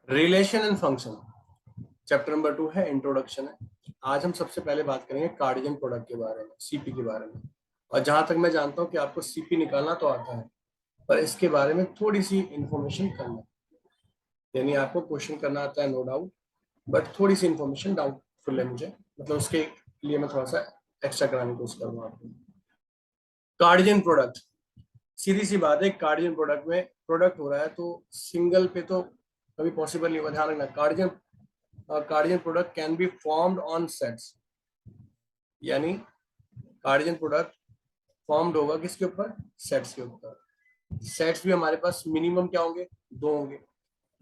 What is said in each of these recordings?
Relation and function, chapter number 2 है, introduction है। आज हम सबसे पहले बात करेंगे कार्डियन प्रोडक्ट के बारे में, सीपी के बारे में। और जहां तक मैं जानता हूं कि आपको सीपी निकालना तो आता है, पर इसके बारे में थोड़ी सी इंफॉर्मेशन करना, यानी आपको क्वेश्चन करना आता है नो डाउट, बट थोड़ी सी इंफॉर्मेशन डाउटफुल है मुझे, मतलब उसके लिए मैं थोड़ा सा एक्स्ट्रा कराने की कोशिश करूंगा आपको। कार्डियन प्रोडक्ट, सीधी सी बात है, कार्डियन प्रोडक्ट में प्रोडक्ट हो रहा है तो सिंगल पे तो कभी पॉसिबल नहीं होगा। ध्यान रखना, cartesian product can be formed on sets, यानी कार्डियन प्रोडक्ट फॉर्म्ड होगा किसके ऊपर? सेट्स के ऊपर। सेट्स भी हमारे पास मिनिमम क्या होंगे? 2 होंगे,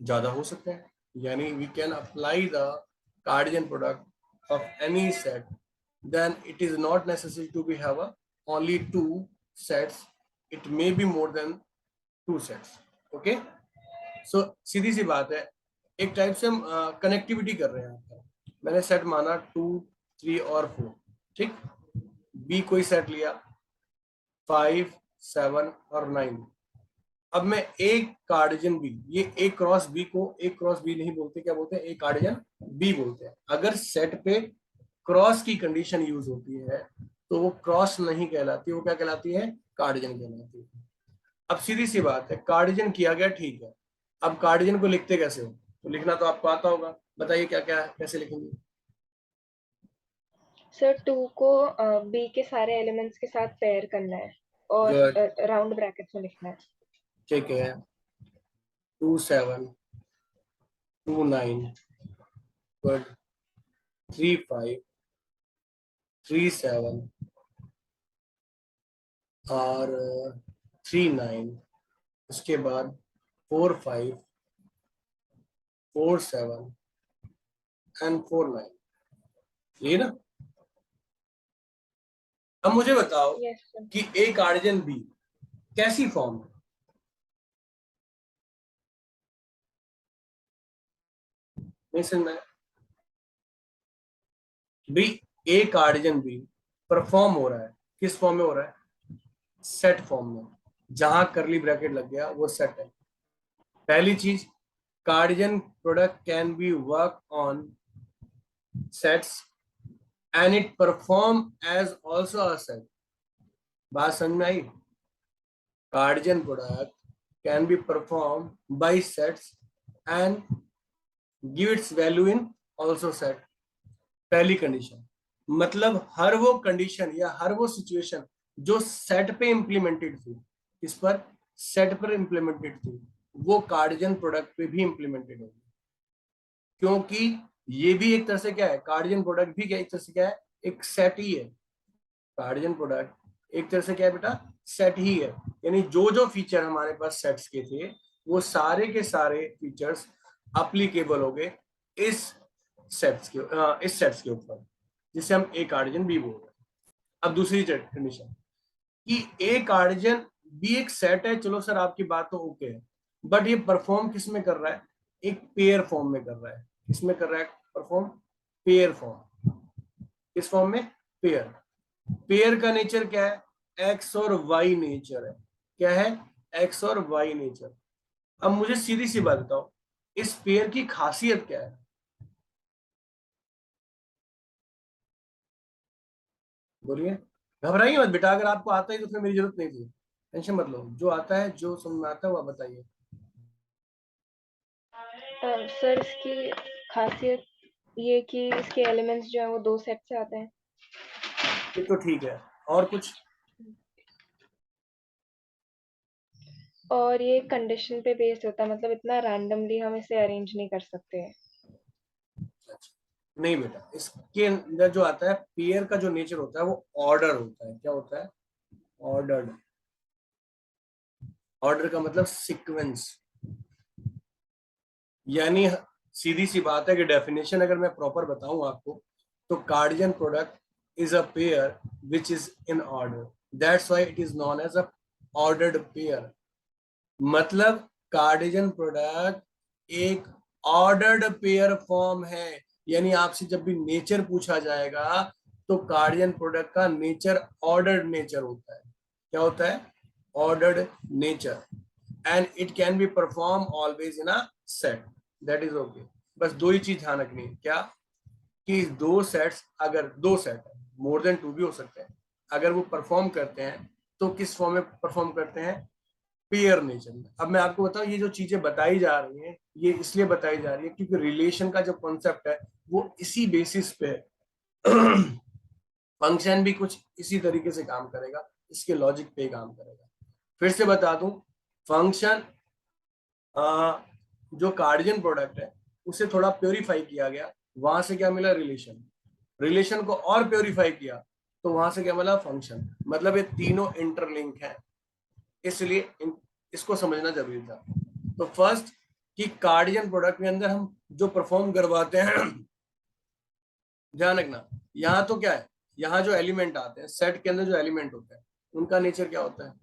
ज्यादा हो सकते हैं। यानी we can apply the cartesian product of any set, then it is not necessary to be have a only 2 sets, it may be more than 2 sets. Okay, so सीधी सी बात है, एक टाइप से हम कनेक्टिविटी कर रहे हैं। मैंने सेट माना 2, 3 और 4, ठीक। बी कोई सेट लिया 5, 7 और 9। अब मैं एक कार्डियन बी, ये ए क्रॉस बी को ए क्रॉस बी नहीं बोलते, क्या बोलते हैं? ए कार्डियन बी बोलते हैं। अगर सेट पे क्रॉस की कंडीशन यूज होती है तो वो क्रॉस नहीं कहलाती, वो क्या कहलाती है? कार्डियन कहलाती है। अब सीधी सी बात है, कार्डियन किया गया, ठीक है। अब कार्डियन को लिखते कैसे हो? तो लिखना तो आपको आता होगा, बताइए क्या क्या है, कैसे लिखेंगे? सर 2 को बी के सारे एलिमेंट्स के साथ पेयर करना है और गुड, राउंड ब्रैकेट्स में लिखना है। ठीक है। 2, 7, 2, 9, गुड। 3, 5, 3, 7 और 3, 9। उसके बाद 4, 5, 4, 7 एंड 4, 9, ये ना। अब मुझे बताओ यस सर। कि ए कार्डियन बी कैसी फॉर्म है? नहीं समझ में भी, ए कार्डियन बी परफॉर्म हो रहा है किस फॉर्म में हो रहा है? सेट फॉर्म में। जहां करली ब्रैकेट लग गया वो सेट है। पहली चीज, cartesian product can be work on sets and it perform as also a set. बात समझ में आई? Cartesian product can be perform by sets and give its value in also set. पहली कंडीशन, मतलब हर वो कंडीशन या हर वो सिचुएशन जो सेट पे इंप्लीमेंटेड थी, इस पर सेट पर इंप्लीमेंटेड थी, वो कार्डियन प्रोडक्ट पे भी इंप्लीमेंटेड होगी। क्योंकि ये भी एक तरह से क्या है? कार्डियन प्रोडक्ट भी क्या एक तरह से क्या है? एक सेट ही है। कार्डियन प्रोडक्ट एक तरह से क्या है बेटा? सेट ही है। यानी जो जो फीचर हमारे पास सेट्स के थे वो सारे के सारे फीचर्स अप्लीकेबल हो गए इस इस सेट्स के ऊपर, जिसे हम ए कार्डियन बी बोल रहे हैं। अब दूसरी कंडीशन कि ए कार्डियन बी एक सेट है, चलो सर आपकी बात तो ओके है, बट ये परफॉर्म किस में कर रहा है? एक पेयर फॉर्म में कर रहा है। किसमें कर रहा है परफॉर्म? Pair form. किस फॉर्म में? पेयर। पेयर का नेचर क्या है? एक्स और वाई नेचर है। क्या है? एक्स और वाई नेचर। अब मुझे सीधी सी बात बताओ, इस पेयर की खासियत क्या है? बोलिए। घबराइए मत बेटा, अगर आपको आता है तो फिर मेरी जरूरत नहीं थी, टेंशन मत लो। जो आता है, जो समझ में आता है वो आप बताइए। सर इसकी खासियत ये कि इसके एलिमेंट्स जो हैं वो 2 सेट से आते हैं। ये तो ठीक है, और कुछ? और ये कंडीशन पे बेस्ड होता है, मतलब इतना रैंडमली हम इसे अरेंज नहीं कर सकते हैं। नहीं बेटा, इसके अंदर जो आता है पेयर का जो नेचर होता है वो ऑर्डर होता है। क्या होता है? ऑर्डर्ड। ऑर्डर का मतलब सीक्वेंस। यानी सीधी सी बात है कि डेफिनेशन अगर मैं प्रॉपर बताऊं आपको, तो cartesian product is a pair which is in order, that's why it is known as a ordered pair. मतलब कार्डियन प्रोडक्ट एक ऑर्डर्ड पेयर फॉर्म है। यानी आपसे जब भी नेचर पूछा जाएगा तो कार्डियन प्रोडक्ट का नेचर ऑर्डर्ड नेचर होता है। क्या होता है? Ordered nature. And it can be perform always in a set, that is okay. बस दो ही चीज ध्यान रखनी है, क्या कि दो सेट्स, अगर दो सेट है, मोर देन टू भी हो सकते हैं, अगर वो परफॉर्म करते हैं तो किस फॉर्म में परफॉर्म करते हैं, पेयर नेचर में। अब मैं आपको बताऊं, ये जो चीजें बताई जा रही हैं ये इसलिए बताई जा रही है क्योंकि रिलेशन का जो कॉन्सेप्ट है वो इसी बेसिस पे फंक्शन भी कुछ इसी तरीके से काम करेगा, इसके लॉजिक पे काम करेगा। फिर से बता दूं, फंक्शन जो कार्डियन प्रोडक्ट है उसे थोड़ा प्योरीफाई किया गया, वहां से क्या मिला, रिलेशन। रिलेशन को और प्योरीफाई किया तो वहां से क्या मिला, फंक्शन। मतलब ये तीनों इंटरलिंक है, इसलिए इसको समझना जरूरी था। तो फर्स्ट, कि कार्डियन प्रोडक्ट के अंदर हम जो परफॉर्म करवाते हैं ध्यान रखना, यहाँ तो क्या है, यहाँ जो एलिमेंट आते हैं सेट के अंदर, जो एलिमेंट होते हैं उनका नेचर क्या होता है,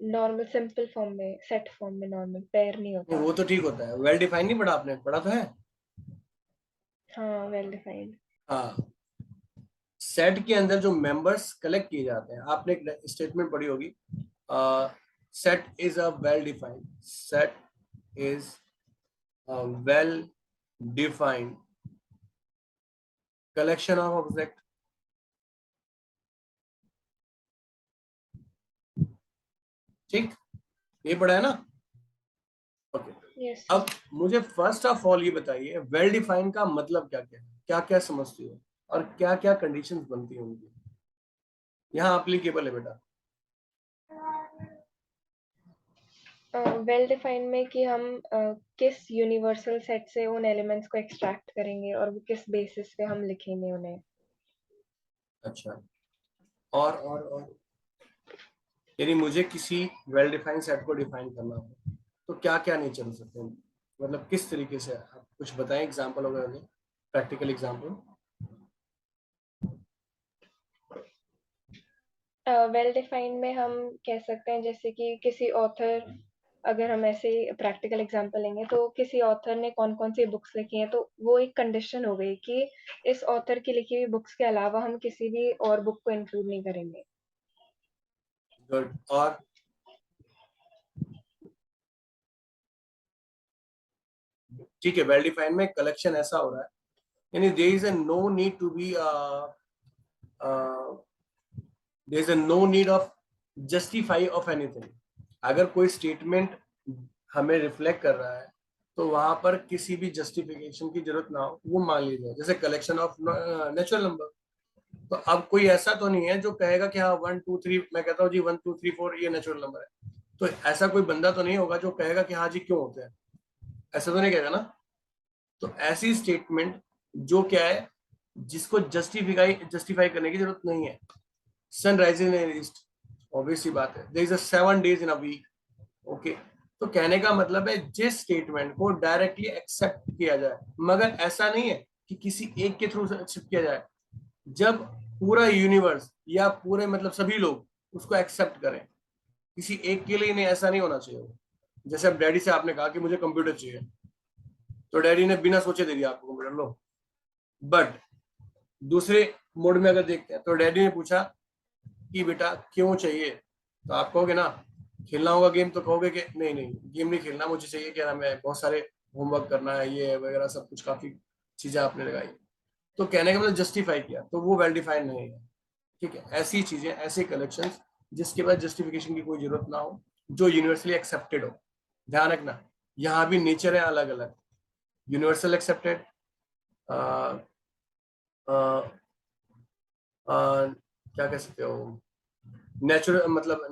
नॉर्मल सिंपल फॉर्म में, सेट फॉर्म में नॉर्मल पेयर नहीं होता। वो तो ठीक होता है, वेल डिफाइन नहीं पढ़ा आपने, पढ़ा तो है। हाँ, वेल डिफाइंड। हाँ, सेट के अंदर जो मेंबर्स कलेक्ट किए जाते हैं, आपने एक स्टेटमेंट पढ़ी होगी, set is a well defined, set is a well defined collection of object. ठीक, ये पढ़ा है ना। ओके, यस अब सर। मुझे फर्स्ट ऑफ ऑल ये बताइए, वेल डिफाइन का मतलब क्या क्या है, क्या क्या समझती हो और क्या क्या कंडीशंस बनती हैं उनकी, यहाँ एप्लीकेबल है बेटा। वेल डिफाइंड में कि हम किस यूनिवर्सल सेट से उन एलिमेंट्स को एक्सट्रैक्ट करेंगे और वो किस बेसिस पे हम लिखेंगे उन्हें। अच्छा, और यानी मुझे किसी वेल डिफाइंड सेट को डिफाइन करना हो तो क्या क्या नेचर हो सकते हैं, मतलब किस तरीके से, आप कुछ बताएं एग्जांपल वगैरह दें, प्रैक्टिकल एग्जांपल। वेल डिफाइंड में हम कह सकते हैं जैसे कि किसी ऑथर, अगर हम ऐसे प्रैक्टिकल एग्जांपल लेंगे तो किसी ऑथर ने कौन कौन सी बुक्स लिखी हैं, तो वो एक कंडीशन हो गई कि इस ऑथर की लिखी हुई बुक्स के अलावा हम किसी भी और बुक को इंक्लूड नहीं करेंगे। गुड, और ठीक है, वेल डिफाइंड में कलेक्शन ऐसा हो रहा है, यानी there is a no need to be there is a no need of justify of anything. अगर कोई स्टेटमेंट हमें रिफ्लेक्ट कर रहा है तो वहां पर किसी भी जस्टिफिकेशन की जरूरत ना हो, वो मान लीजिए जैसे कलेक्शन ऑफ नेचुरल नंबर। तो अब कोई ऐसा तो नहीं है जो कहेगा कि हाँ 1 2 3, मैं कहता हूँ जी 1 2 3 4 ये नेचुरल नंबर है, तो ऐसा कोई बंदा तो नहीं होगा जो कहेगा कि हाँ जी क्यों होते हैं, ऐसा तो नहीं कहेगा ना। तो ऐसी स्टेटमेंट जो क्या है, जिसको जस्टिफाई करने की जरूरत नहीं है। Sun rising in east, obvious सी बात है, there is a 7 days in a week. Okay, तो कहने का मतलब है जिस स्टेटमेंट को डायरेक्टली एक्सेप्ट किया जाए, मगर ऐसा नहीं है कि किसी एक के थ्रू एक्सेप्ट किया जाए, जब पूरा यूनिवर्स या पूरे मतलब सभी लोग उसको एक्सेप्ट करें, किसी एक के लिए नहीं, ऐसा नहीं होना चाहिए। जैसे अब डैडी से आपने कहा कि मुझे कंप्यूटर चाहिए, तो डैडी ने बिना सोचे दे दिया आपको कंप्यूटर, लो। बट दूसरे मोड में अगर देखते हैं तो डैडी ने पूछा कि बेटा क्यों चाहिए, तो आप कहोगे ना खेलना होगा गेम, तो कहोगे कि नहीं नहीं गेम नहीं खेलना, मुझे चाहिए क्या नाम है, बहुत सारे होमवर्क करना है, ये वगैरह सब कुछ, काफी चीजें आपने लगाई। तो कहने का मतलब जस्टिफाई किया, तो वो वेल डिफाइंड नहीं है। ठीक है, ऐसी चीजें, ऐसे कलेक्शन जिसके बाद जस्टिफिकेशन की कोई जरूरत ना हो, जो यूनिवर्सली एक्सेप्टेड हो। ध्यान रखना, यहाँ भी नेचर है अलग अलग, यूनिवर्सल एक्सेप्टेड, क्या कह सकते हो, नेचुरल मतलब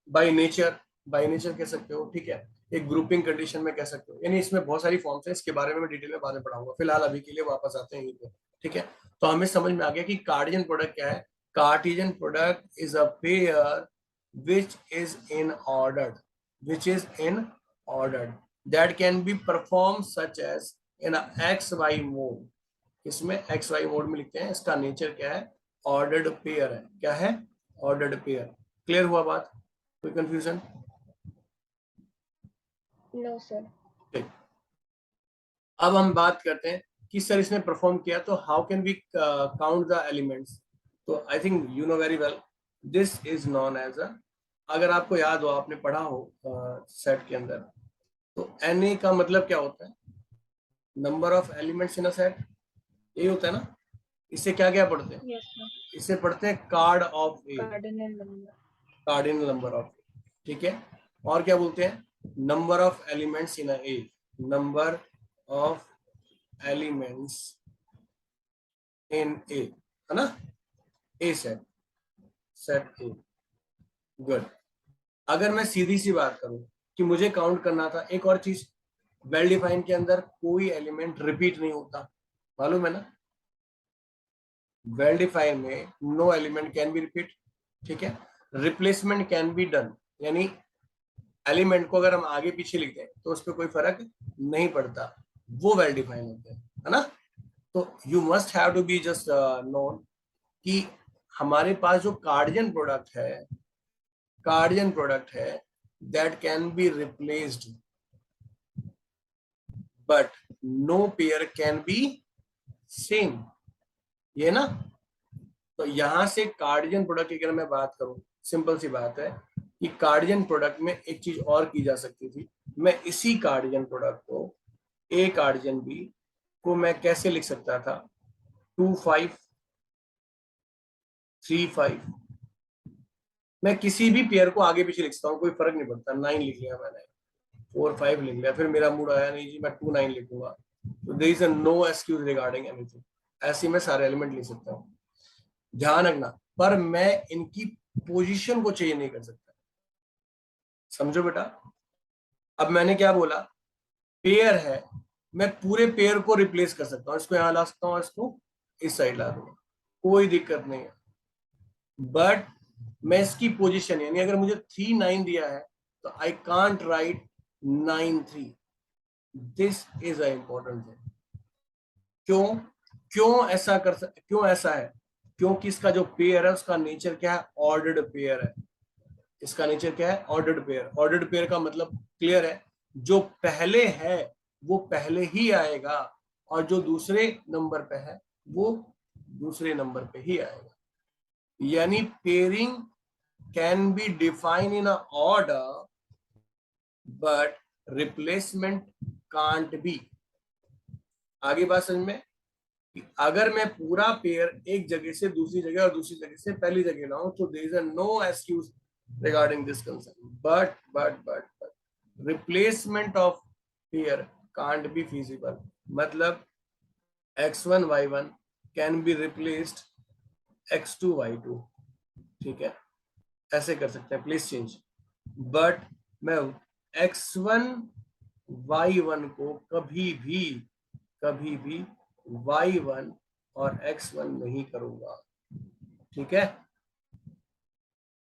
बाय नेचर, बाय नेचर कह सकते हो, ठीक है। एक ग्रुपिंग कंडीशन में कह सकते हो, यानी इसमें बहुत सारी फॉर्म्स है, इसके बारे में मैं डिटेल में बाद में पढ़ाऊंगा, फिलहाल अभी के लिए वापस आते हैं यहीं पे। ठीक है, तो हमें समझ में आ गया कि कार्टेशियन प्रोडक्ट क्या है। Cartesian product is a pair which is in ordered, which is in ordered, that can be performed such as in a xy mode। इसमें xy मोड में लिखते हैं, इसका नेचर क्या है, ऑर्डर्ड पेयर है। क्या है, ऑर्डर्ड पेयर। क्लियर हुआ बात, कोई कंफ्यूजन? No sir. ठीक, अब हम बात करते हैं कि सर इसने परफॉर्म किया तो how can we count the elements. तो I think you know very well this is known as a, अगर आपको याद हो, आपने पढ़ा हो सेट के अंदर, तो Na का मतलब क्या होता है? Number of elements in a set, ये होता है ना। इसे क्या क्या पढ़ते हैं? Yes ma'am. इसे पढ़ते हैं card of A, cardinal number. Cardinal number of A, ठीक है। और क्या बोलते हैं? Number of elements in a A, number of elements in A, है ना, A set, set A. Good. अगर मैं सीधी सी बात करूं कि मुझे काउंट करना था, एक और चीज, वेल डिफाइन के अंदर कोई एलिमेंट रिपीट नहीं होता, मालूम है ना। वेल डिफाइन में no element can be repeat, ठीक है। रिप्लेसमेंट कैन बी डन, यानी एलिमेंट को अगर हम आगे पीछे लिखते हैं तो उस पर कोई फर्क नहीं पड़ता, वो वेल डिफाइन होते हैं, है ना। तो you must have to be just known कि हमारे पास जो कार्डियन प्रोडक्ट है, कार्डियन प्रोडक्ट है, that can be replaced but no pair can be same, ये ना। तो यहां से कार्डियन प्रोडक्ट की अगर मैं बात करूं, सिंपल सी बात है कि कार्डियन प्रोडक्ट में एक चीज और की जा सकती थी। मैं इसी कार्डियन प्रोडक्ट को, ए कार्डियन बी को मैं कैसे लिख सकता था? 2 5 3 5, मैं किसी भी पेयर को आगे पीछे लिख सकता हूँ, कोई फर्क नहीं पड़ता। 9 लिख लिया मैंने, 4 5 लिख लिया, फिर मेरा मूड आया नहीं जी मैं 2 9 लिखूंगा, तो there is no excuse regarding anything. ऐसे मैं सारे एलिमेंट लिख सकता हूँ, ध्यान रखना। पर मैं इनकी पोजीशन को चेंज नहीं कर सकता, समझो बेटा। अब मैंने क्या बोला? पेयर है, मैं पूरे पेयर को रिप्लेस कर सकता हूँ, इसको यहां ला सकता हूँ, इसको इस साइड ला दूंगा, कोई दिक्कत नहीं है। बट मैं इसकी पोजीशन, यानी अगर मुझे 3 9 दिया है तो I can't right 9 3। This is a important thing. क्यों? क्यों ऐसा है? क्योंकि इसका जो पेयर है उसका नेचर क्या है? ऑर्डर्ड पेयर है। इसका नेचर क्या है? Ordered pair. ऑर्डर्ड पेयर का मतलब क्लियर है, जो पहले है वो पहले ही आएगा, और जो दूसरे नंबर पे है वो दूसरे नंबर पे ही आएगा। यानी pairing can be define in a order but replacement can't be. आगे बात समझ में? अगर मैं पूरा पेयर एक जगह से दूसरी जगह और दूसरी जगह से पहली जगह लाऊं तो there is no excuse regarding this concern, but replacement of pair can't be feasible. मतलब x1 y1 can be replaced x2 y2, ठीक है, ऐसे कर सकते हैं, प्लीज चेंज। बट मैं x1 y1 को कभी भी y1 और x1 नहीं करूंगा, ठीक है।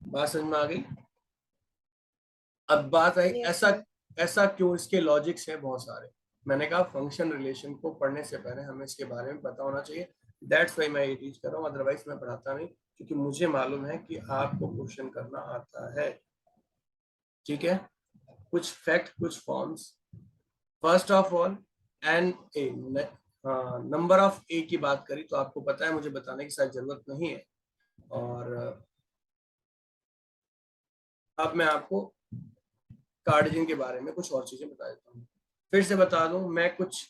बात समझ में आ गई? अब बात आई, यस ऐसा मैम। ऐसा क्यों? इसके लॉजिक्स हैं बहुत सारे। मैंने कहा फंक्शन रिलेशन को पढ़ने से पहले हमें इसके बारे में पता होना चाहिए, दैट्स वाई मैं ये टीच कर रहा हूँ, अदरवाइज मैं पढ़ाता नहीं, क्योंकि मुझे मालूम है कि आपको क्वेश्चन करना आता है, ठीक है। कुछ फैक्ट, कुछ forms. First of all n A, number of A की बात करी तो आपको पता है, मुझे बताने की शायद जरूरत नहीं है। और अब मैं आपको कार्डियन के बारे में कुछ और चीजें बता देता हूँ। फिर से बता दूं, मैं कुछ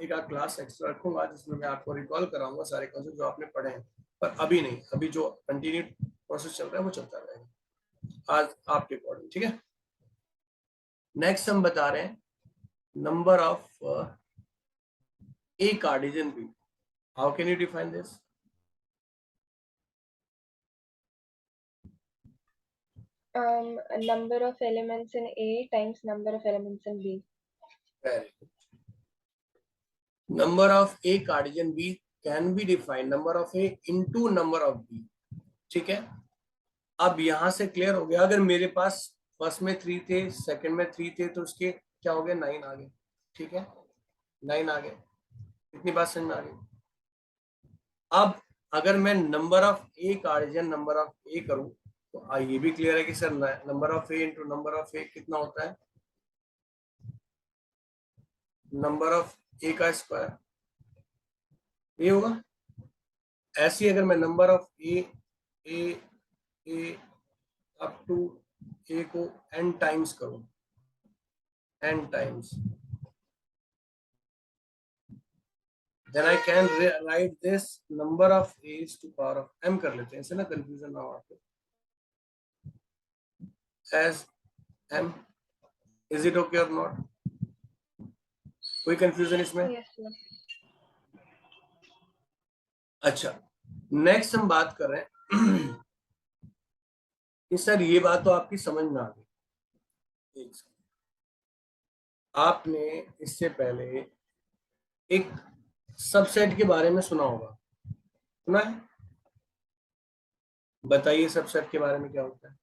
एक आध क्लास एक्स्ट्रा रखूंगा जिसमें मैं आपको रिकॉल कराऊंगा सारे कॉन्सेप्ट जो आपने पढ़े हैं, पर अभी नहीं, अभी जो कंटिन्यू प्रोसेस चल रहा है वो चलता रहेगा आज आपके अकॉर्डिंग, ठीक है। नेक्स्ट हम बता रहे हैं number of A cartesian B. How can you define this? Number of elements in A times number of elements in B. Number of A cartesian B can be define number of A into number of B, ठीक है। अब यहां से clear हो गया, अगर मेरे पास first में 3 थे, सेकंड में 3 थे, तो उसके क्या हो गए? 9 आ गए, ठीक है, 9 आ गए। इतनी बात समझ में आ गई? अब अगर मैं number of A cartesian number of A करूं तो ये भी क्लियर है कि sir number of A into number of A कितना होता है? नंबर ऑफ ए का स्क्वायर, ये होगा। ऐसी अगर मैं number of A A A up to A को n टाइम्स करूं, n times, then I can write this number of a's to power of m कर लेते हैं, इससे ना कंफ्यूजन ना हो आपको, as m. Is it okay or not? कोई कंफ्यूजन इसमें? Yes, sir. अच्छा, नेक्स्ट हम बात कर रहे हैं कि सर ये बात तो आपकी समझ में आ गई, आपने इससे पहले एक सबसेट के बारे में सुना होगा, सुना है? बताइए सबसेट के बारे में क्या होता है?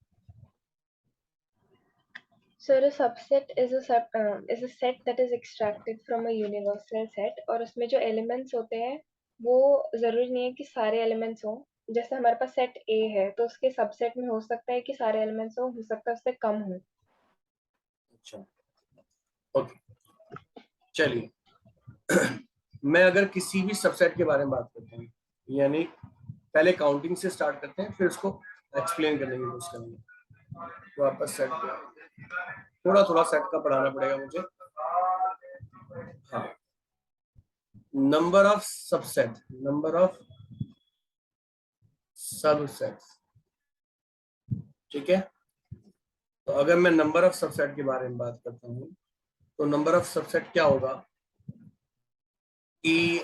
So a subset is a set that is extracted from a universal set, और उसमें जो elements होते हैं वो जरूरी नहीं है कि सारे elements हों. जैसे हमारे पास सेट A है तो उसके सबसेट में हो सकता है कि सारे elements हो सकता है उससे कम हो. अच्छा, ओके, चलिए मैं अगर किसी भी सबसेट के बारे में बात करता हूँ, यानी पहले काउंटिंग से स्टार्ट करते हैं, फिर उसको एक्सप्लेन करने की कोशिश करेंगे. तो वापस सेट थोड़ा थोड़ा सेट का पढ़ाना पड़ेगा मुझे. हाँ, number of subset, number of subsets, ठीक है. तो अगर मैं नंबर ऑफ सबसेट के बारे में बात करता हूँ तो नंबर ऑफ सबसेट क्या होगा कि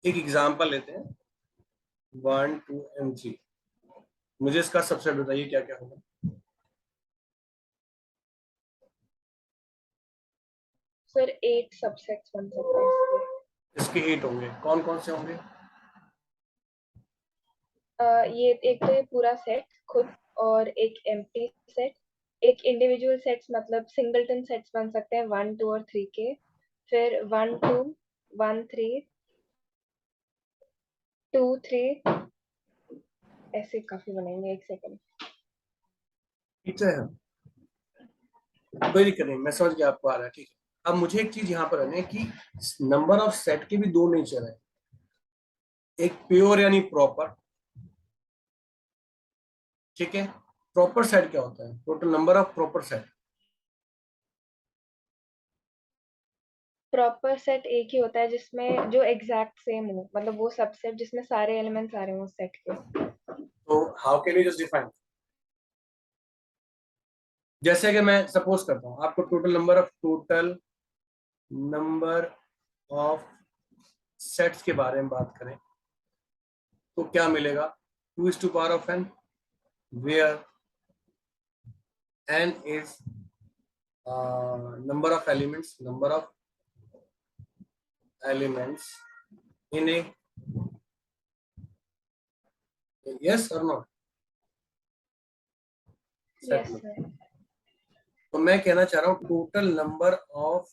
एक एग्जांपल लेते हैं 1 2 and 3. मुझे इसका सबसेट बताइए क्या क्या होगा. सर 8 सबसेट्स बन सकते हैं इसके 8 होंगे, कौन कौन से होंगे? ये एक तो ये पूरा सेट खुद, और एक एम्प्टी सेट, एक इंडिविजुअल सेट्स मतलब सिंगलटन सेट्स बन सकते हैं 1 2 और 3 के, फिर 1 2 1 3 2 3, ऐसे काफी बनेंगे. एक सेकंड. ठीक है, कोई दिक्कत नहीं, मैं समझ गया आपको आ रहा है. ठीक है, अब मुझे एक चीज यहाँ पर है कि नंबर ऑफ सेट के भी दो नेचर है, एक प्योर यानी प्रॉपर, ठीक है. प्रॉपर सेट क्या होता है? Total number of proper set. Proper set एक ही होता है जिसमें जो एग्जैक्ट सेम हो, मतलब वो सबसेट जिसमें सारे एलिमेंट्स आ रहे हैं उस सेट के. तो how can you just define? जैसे कि मैं सपोज करता हूँ आपको टोटल नंबर ऑफ सेट्स के बारे में बात करें तो क्या मिलेगा? 2 is to power of n, where n is number of elements in a, yes or not? Yes sir. तो मैं कहना चाह रहा हूँ total number of,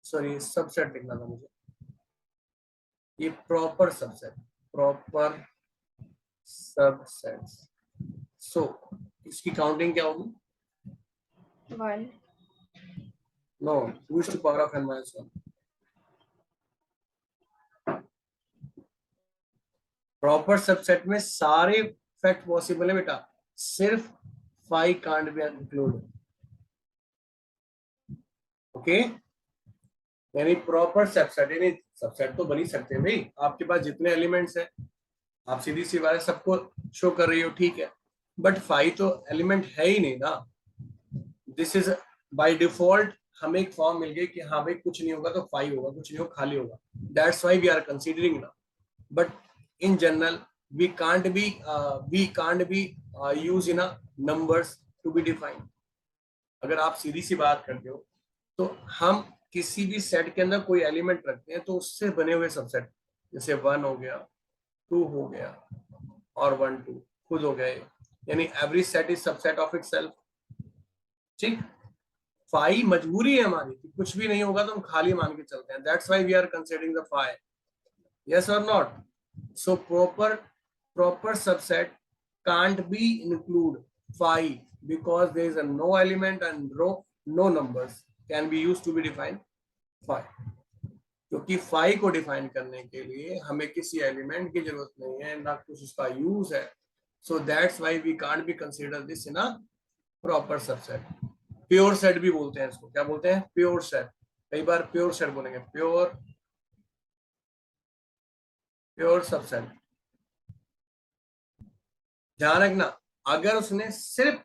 sorry subset लिखना था मुझे, ये proper subset, proper subsets. So इसकी काउंटिंग क्या होगी? 1. No, 2 is to power of n minus 1. Proper subset में सारे फैक्ट पॉसिबल है बेटा, सिर्फ 5 कांट बी इंक्लूड. ओके, यानी प्रॉपर सबसेट, यानी सबसेट तो बन ही सकते हैं भाई, आपके पास जितने एलिमेंट्स हैं आप सीधी सी बात है सबको शो कर रही हो, ठीक है, बट 5 तो एलिमेंट है ही नहीं ना. दिस इज बाय डिफॉल्ट हमें एक फॉर्म मिल गई कि हाँ भाई कुछ नहीं होगा तो 5 होगा, कुछ नहीं होगा खाली होगा. That's why we are considering ना. But in general we can't be used in a numbers to be defined. अगर आप सीधी सी बात करते हो तो हम किसी भी सेट के अंदर कोई एलिमेंट रखते हैं तो उससे बने हुए सबसेट, जैसे 1 हो गया, 2 हो गया और 1 2 खुद हो गए, यानी every set is subset of itself. ठीक, 5 मजबूरी है हमारी कि कुछ भी नहीं होगा तो हम खाली मान के चलते हैं. That's why we are considering the 5. yes or not? So proper subset can't be include 5 because there is a no element and no numbers can be used to be define 5. क्योंकि 5 को डिफाइन करने के लिए हमें किसी element की जरूरत नहीं है, ना कुछ उसका यूज है, So that's why we can't be consider this in a proper subset. Pure set भी बोलते हैं इसको, क्या बोलते हैं? Pure set. कई बार प्योर सेट बोलेंगे, प्योर सबसेट। ध्यान रखना, अगर उसने सिर्फ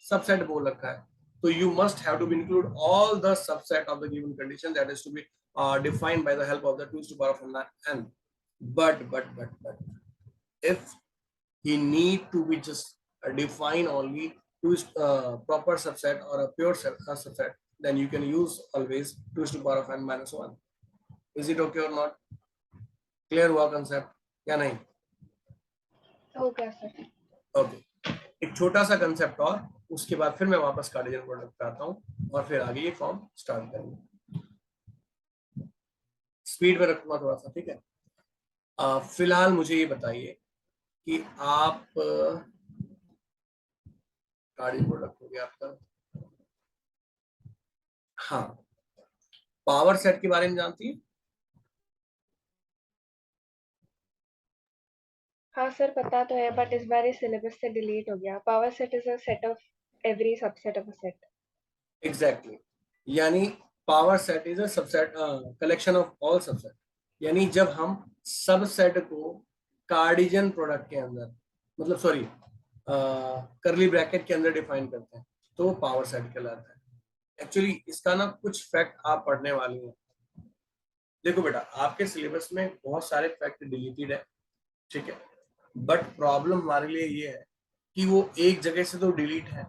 सबसेट बोल रखा है तो you must have to include all the subset of the given condition that is to be defined by the help of the 2 to the power of n. But if he need to be just define only two proper subset or a pure subset, then you can use always 2 to the power of n minus 1. Is it okay or not? Clear हुआ concept या नहीं? हो गया sir. Okay, एक छोटा सा concept और उसके बाद फिर मैं वापस कार्डियन प्रोडक्ट पे आता हूँ और फिर आगे ये फॉर्म स्टार्ट करेंगे। स्पीड में रखूंगा थोड़ा सा, ठीक है? फिलहाल मुझे ये बताइए कि आप कार्डियन प्रोडक्ट हो गया आपका। हाँ, पावर सेट के बारे में जानती है? हाँ सर, पता तो है, बट इस बार इस सिलेबस से डिलीट हो गया। Power set is a set of every subset of a set. Exactly, यानी power set is a subset collection of all subset. यानी जब हम सबसेट को कार्डियन प्रोडक्ट के अंदर, मतलब सॉरी, करली ब्रैकेट के अंदर डिफाइन करते हैं तो वो पावर सेट कहलाता है। एक्चुअली इसका ना कुछ फैक्ट आप पढ़ने वाली हैं। देखो बेटा, आपके सिलेबस में बहुत सारे फैक्ट डिलीटेड है, ठीक है, बट प्रॉब्लम हमारे लिए ये है कि वो एक जगह से तो डिलीट है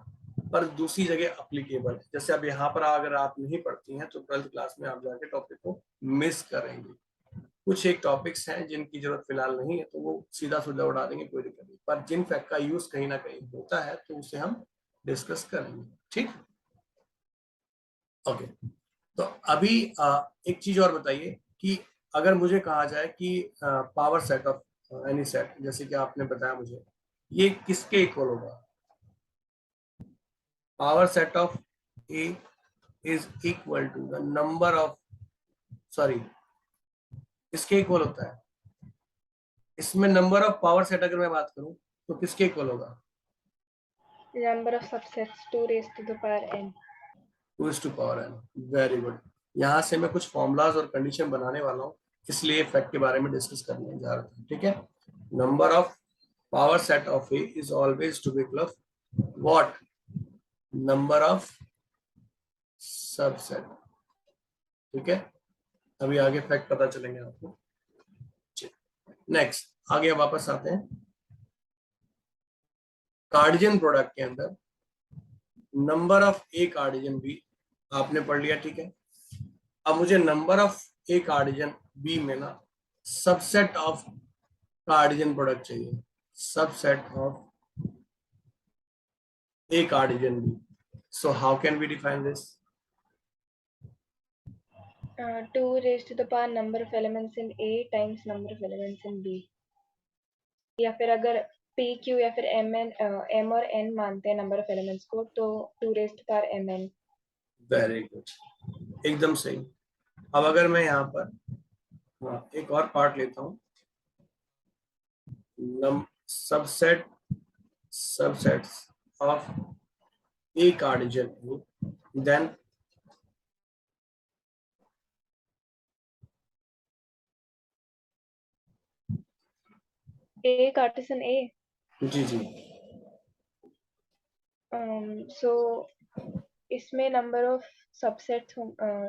पर दूसरी जगह अप्लीकेबल है। जैसे अब यहाँ पर अगर आप नहीं पढ़ती हैं तो 12th क्लास में आप जाके टॉपिक को मिस करेंगे। कुछ एक टॉपिक्स हैं जिनकी जरूरत फिलहाल नहीं है तो वो सीधा सुधा उड़ा देंगे, कोई दिक्कत नहीं, पर जिन फैक्ट का यूज कहीं ना कहीं होता है तो उसे हम डिस्कस करेंगे, ठीक? ओके, तो अभी एक चीज और बताइए कि अगर मुझे कहा जाए कि power set of any set, जैसे कि आपने बताया मुझे, ये किसके इक्वल होगा? Power set of A is equal to the number of, sorry, इसके इक्वल होता है। इसमें नंबर ऑफ पावर सेट अगर मैं बात करूं तो किसके इक्वल होगा? Number of subsets 2 raise to the power n। 2 to power n. Very good. यहाँ से मैं कुछ फॉर्मूलाज और कंडीशन बनाने वाला हूँ, इसलिए फैक्ट के बारे में डिस्कस करने जा रहा था, ठीक है? Number of power set of A is always to be equal of what? Number of subset, ठीक है? अभी आगे फैक्ट पता चलेंगे आपको। नेक्स्ट, आगे वापस आते हैं। कार्डियन प्रोडक्ट के अंदर number of A cartesian B आपने पढ़ लिया, ठीक है? अब मुझे number of A cartesian B में ना सबसेट ऑफ कार्डियन प्रोडक्ट चाहिए, subset of A cartesian B. So how can we define this? 2 raise to the power number of elements in A times number of elements in B। या फिर अगर P, Q या फिर M और N मानते हैं number of elements को, तो 2 raise to power Mn। Very good, एकदम सही। अब अगर मैं यहाँ पर एक और पार्ट लेता हूँ, subset subsets of A cartesian group, then A cartesian A। जी जी, सो इसमें number of subsets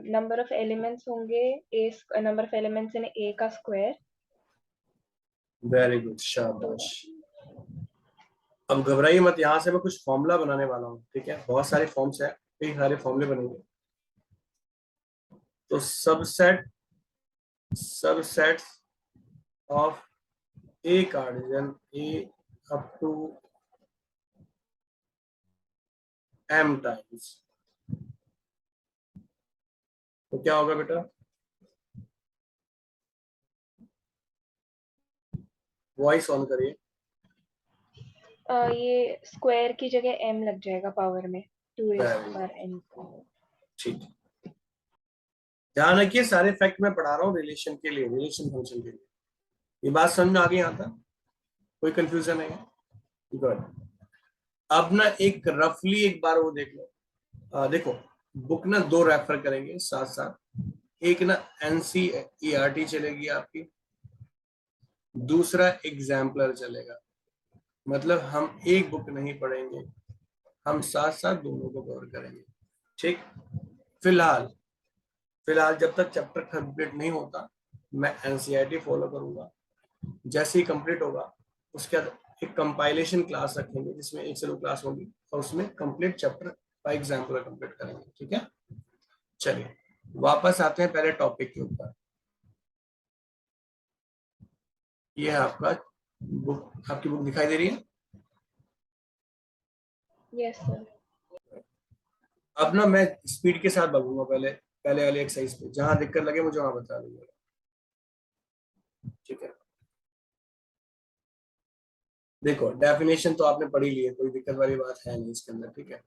number of elements होंगे A, number of elements in A का स्क्वायर। वेरी गुड, शाबाश। अब घबराइए मत, यहाँ से मैं कुछ फॉर्मूला बनाने वाला हूँ, ठीक है? बहुत सारे फॉर्म्स हैं, कई सारे फॉर्मूले बनेंगे। तो subsets of A cartesian A up to m times, तो क्या होगा बेटा? वॉइस ऑन करिए। ये स्क्वायर की जगह m लग जाएगा पावर में, 2 रेज़ टू पावर n। ठीक, ध्यान रखिए सारे फैक्ट मैं पढ़ा रहा हूँ रिलेशन के लिए, रिलेशन फंक्शन के लिए। ये बात समझ में आ गई यहाँ तक? कोई कंफ्यूजन है? गुड। अब ना एक रफली एक बार वो देख लो। देखो, बुक ना दो रेफर करेंगे साथ साथ। एक ना एनसीईआरटी चलेगी आपकी, दूसरा एग्जाम्पलर चलेगा। मतलब हम एक बुक नहीं पढ़ेंगे, हम साथ साथ दोनों को कवर करेंगे। ठीक। फिलहाल फिलहाल जब तक चैप्टर कंप्लीट नहीं होता, मैं एनसीईआरटी फॉलो करूंगा। जैसे ही कंप्लीट होगा, उसके बाद एक कंपाइलेशन क्लास रखेंगे जिसमें एक से दो क्लास होगी, और उसमें complete chapter by example complete करेंगे। ठीक है, चलिए वापस आते हैं पहले टॉपिक के ऊपर। ये है आपका बुक, आपकी बुक दिखाई दे रही है? Yes sir. अब ना मैं स्पीड के साथ भागूंगा, पहले पहले वाली एक्सरसाइज पे, जहां दिक्कत लगे मुझे वहां बता दीजिएगा। ठीक है, देखो डेफिनेशन तो आपने पढ़ी ली है, कोई दिक्कत वाली बात है नहीं इसके अंदर। ठीक है,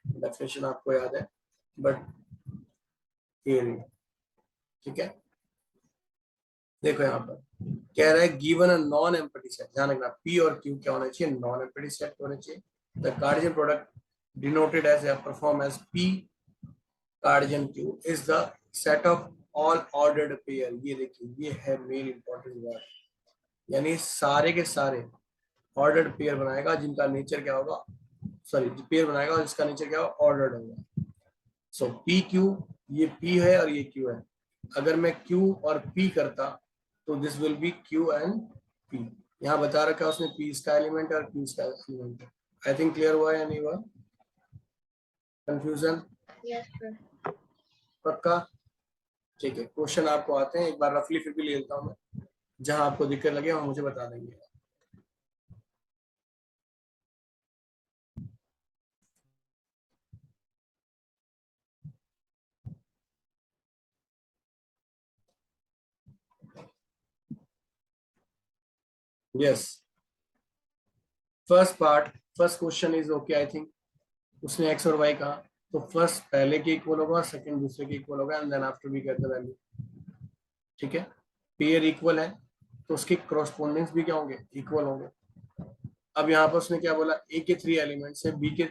डेफिनेशन आपको याद है, बट थियरी, ठीक है। देखो यहाँ पर कह रहा है given a non empty set, ध्यान रखना पी और क्यू क्या होना चाहिए, नॉन एम्पटी सेट होने चाहिए। The cartesian product denoted as perform as P cartesian Q is the set of all ordered pair. ये देखिए, ये है मेन इंपॉर्टेंट वर्ड, यानी सारे के सारे ऑर्डर्ड पेयर बनाएगा जिनका नेचर क्या होगा, सॉरी पेयर बनाएगा जिसका नेचर क्या होगा, ऑर्डर्ड होगा। सो पी क्यू, ये पी है और ये क्यू है। अगर मैं क्यू और पी करता तो this will be Q and P. यहाँ बता रखा है उसने पी इसका एलिमेंट और क्यू इसका एलिमेंट। आई थिंक क्लियर हुआ है या नहीं हुआ? कंफ्यूजन? Yes sir. पक्का? ठीक है, क्वेश्चन आपको आते हैं, एक बार रफली फिर भी ले लेता हूँ मैं, जहां आपको दिक्कत लगे वहां मुझे बता देंगे। Yes, first part, first question is okay I think. उसने एक्स और वाई कहा, तो फर्स्ट पहले के इक्वल होगा, सेकंड दूसरे के इक्वल होगा, and then after we get the value. ठीक है, पेयर इक्वल है तो उसके क्रॉसपोंडेंस भी क्या होंगे, इक्वल होंगे। अब यहाँ पर उसने क्या बोला, ए के 3 एलिमेंट्स है, बी के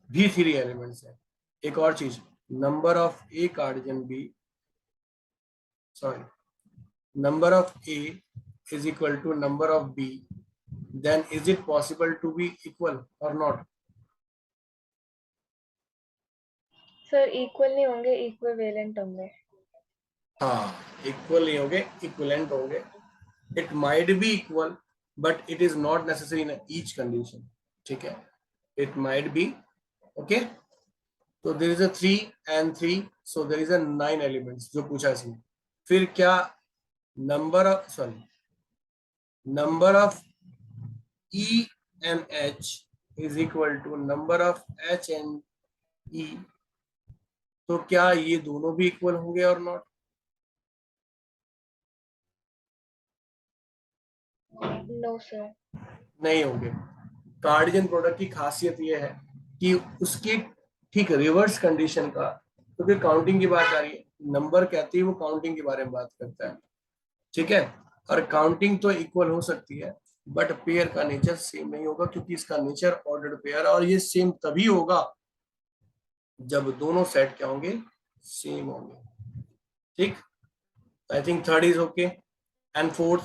भी 3 एलिमेंट्स है। एक और चीज, number of A cartesian B, sorry, number of A is equal to number of B, then is it possible to be equal or not? Sir equal नहीं होंगे, इक्विवेलेंट होंगे। हाँ, इक्वल नहीं होंगे, इक्विवेलेंट होंगे। It might be equal but it is not necessary in each condition. ठीक है, it might be, okay. तो there is a 3 and 3, so there is a 9 elements जो पूछा इसने। फिर क्या, number of, sorry, number of E and H is equal to number of H and E, तो क्या ये दोनों भी इक्वल होंगे और नॉट? No sir. नहीं होंगे। कार्डियन प्रोडक्ट की खासियत ये है कि उसकी ठीक रिवर्स कंडीशन का, क्योंकि तो काउंटिंग की बात आ रही है, नंबर कहती है वो काउंटिंग के बारे में बात करता है। ठीक है, और काउंटिंग तो इक्वल हो सकती है बट पेयर का नेचर सेम नहीं होगा, क्योंकि इसका नेचर ऑर्डर्ड पेयर है, और ये सेम तभी होगा जब दोनों सेट क्या होंगे, सेम होंगे। ठीक, I think third is okay. And fourth,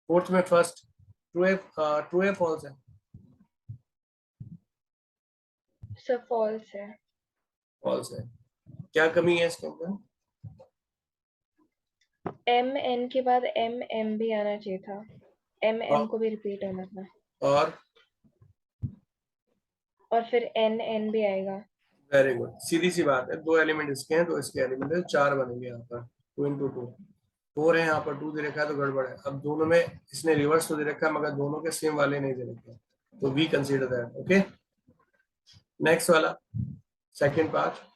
fourth में फर्स्ट ट्रू है फॉल्स है? सर फॉल्स है। फॉल्स है। क्या कमी है इसके अंदर? एम एन के बाद एम एम भी आना चाहिए था, एम एम और को भी रिपीट होना था, और और फिर एन एन भी आएगा। वेरी गुड, सीधी सी बात है, दो एलिमेंट इसके हैं तो इसके एलिमेंट है, चार बनेंगे यहाँ पर, 2 into 2। 4 है यहाँ पर, 2 दे रखा है तो गड़बड़ है। अब दोनों में इसने रिवर्स तो दे रखा है मगर दोनों के सेम वाले नहीं दे रखे हैं, तो we consider that. Okay, next वाला, सेकंड पार्ट।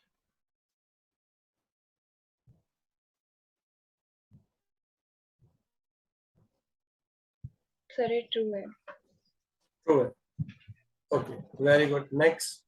सर ये ट्रू है। ट्रू है, ओके, वेरी गुड। नेक्स्ट,